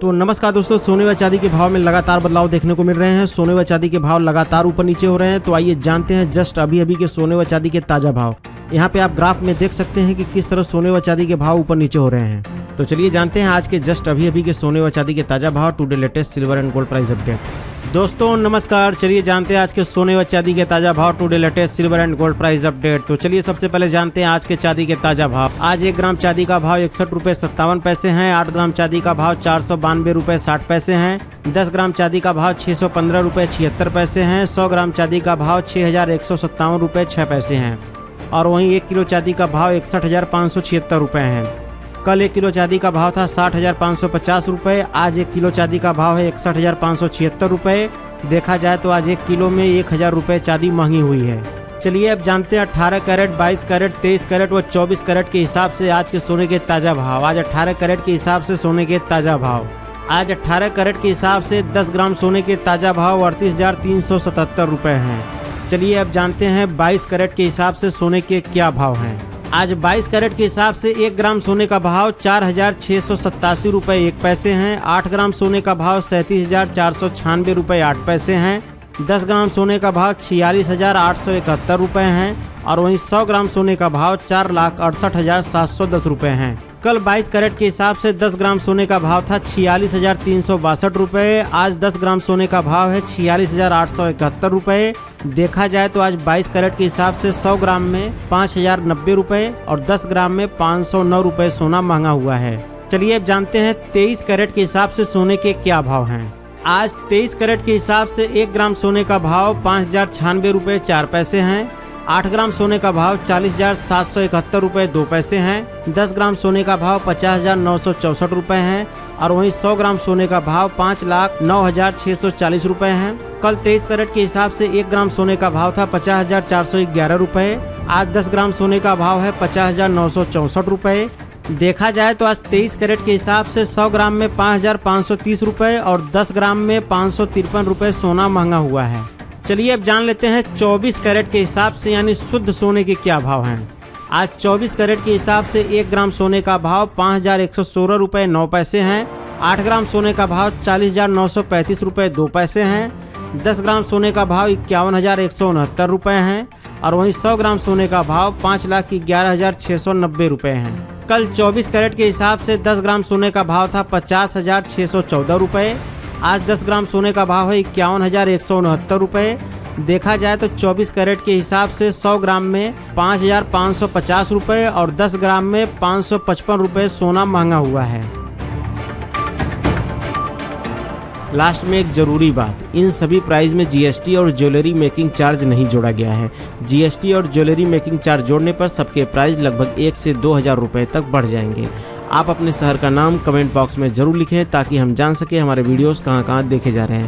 तो नमस्कार दोस्तों, सोने व चांदी के भाव में लगातार बदलाव देखने को मिल रहे हैं। सोने व चांदी के भाव लगातार ऊपर नीचे हो रहे हैं। तो आइए जानते हैं जस्ट अभी के सोने व चांदी के ताजा भाव। यहाँ पे आप ग्राफ में देख सकते हैं कि किस तरह सोने व चांदी के भाव ऊपर नीचे हो रहे हैं। तो चलिए जानते हैं आज के जस्ट अभी के सोने व चांदी के ताजा भाव। Today latest silver and gold price update. दोस्तों नमस्कार, चलिए जानते हैं आज के सोने व चांदी के ताजा भाव। Today latest silver and gold price update. तो चलिए सबसे पहले जानते हैं आज के चांदी के ताजा भाव। आज 1 ग्राम चांदी का भाव 61 रुपए 57 पैसे है। 8 ग्राम चांदी का भाव 492 रुपए 60 पैसे है। 10 ग्राम चांदी का भाव 615 रुपए 76 पैसे है। 100 ग्राम चांदी का भाव 6157 रुपए 6 पैसे है। और वहीं 1 किलो चांदी का भाव 61,576 रुपए है। कल 1 किलो चांदी का भाव था 60,550 रुपए। आज 1 किलो चांदी का भाव है 61,576 रुपए। देखा जाए तो आज 1 किलो में 1,000 रुपए चांदी महंगी हुई है। चलिए अब जानते हैं 18 कैरेट, 22 कैरेट, 23 कैरेट व 24 कैरेट के हिसाब से आज के सोने के ताज़ा भाव। आज 18 कैरेट के हिसाब से सोने के ताज़ा भाव। आज 18 कैरेट के हिसाब से 10 ग्राम सोने के ताज़ा भाव 38,377 रुपए हैं। चलिए अब जानते हैं 22 कैरेट के हिसाब से सोने के क्या भाव हैं। आज 22 कैरेट के हिसाब से 1 ग्राम सोने का भाव 4,687 रुपए 1 पैसे हैं। 8 ग्राम सोने का भाव 37,496 रुपए 8 पैसे हैं। 10 ग्राम सोने का भाव 46,871 रुपए हैं। और वहीं 100 ग्राम सोने का भाव 4,68,710 रुपए हैं। कल 22 कैरेट के हिसाब से 10 ग्राम सोने का भाव था 46,362 रुपए। आज 10 ग्राम सोने का भाव है 46,871 रुपए। देखा जाए तो आज 22 कैरेट के हिसाब से 100 ग्राम में 5,090 रुपए और 10 ग्राम में 509 रुपए सोना महंगा हुआ है। चलिए अब जानते हैं 23 कैरेट के हिसाब से सोने के क्या भाव हैं। आज 23 कैरेट के हिसाब से 1 ग्राम सोने का भाव 5,096 रुपए 4 पैसे हैं। 8 ग्राम सोने का भाव 40,771 रुपए 2 पैसे हैं। 10 ग्राम सोने का भाव 50,964 रुपए हैं। और वहीं 100 ग्राम सोने का भाव 5,09,640 रुपए हैं। कल 23 कैरेट के हिसाब से 1 ग्राम सोने का भाव था 50,411 रुपए। आज 10 ग्राम सोने का भाव है 50,964 रुपए। देखा जाए तो आज 23 कैरेट के हिसाब से 100 ग्राम में 5,530 रुपए और 10 ग्राम में 553 रुपए सोना महंगा हुआ है। चलिए अब जान लेते हैं 24 कैरेट के हिसाब से यानी शुद्ध सोने के क्या भाव हैं। आज 24 कैरेट के हिसाब से 1 ग्राम सोने का भाव 5,116 रुपए 9 पैसे हैं। 8 ग्राम सोने का भाव 40,935 रुपए 2 पैसे हैं। 10 ग्राम सोने का भाव 51,169 रुपए हैं। और वहीं 100 ग्राम सोने का भाव 5,11,690 रुपए हैं। कल 24 कैरेट के हिसाब से 10 ग्राम सोने का भाव था 50,614 रुपए। आज 10 ग्राम सोने का भाव है 51,169 रुपए। देखा जाए तो 24 कैरेट के हिसाब से 100 ग्राम में 5,550 रुपए और 10 ग्राम में 555 रुपए सोना महंगा हुआ है। लास्ट में एक जरूरी बात, इन सभी प्राइस में जीएसटी और ज्वेलरी मेकिंग चार्ज नहीं जोड़ा गया है। जीएसटी और ज्वेलरी मेकिंग चार्ज जोड़ने पर सबके प्राइस लगभग 1 से 2,000 रुपए तक बढ़ जाएंगे। आप अपने शहर का नाम कमेंट बॉक्स में जरूर लिखें ताकि हम जान सके हमारे वीडियोस कहां-कहां देखे जा रहे हैं।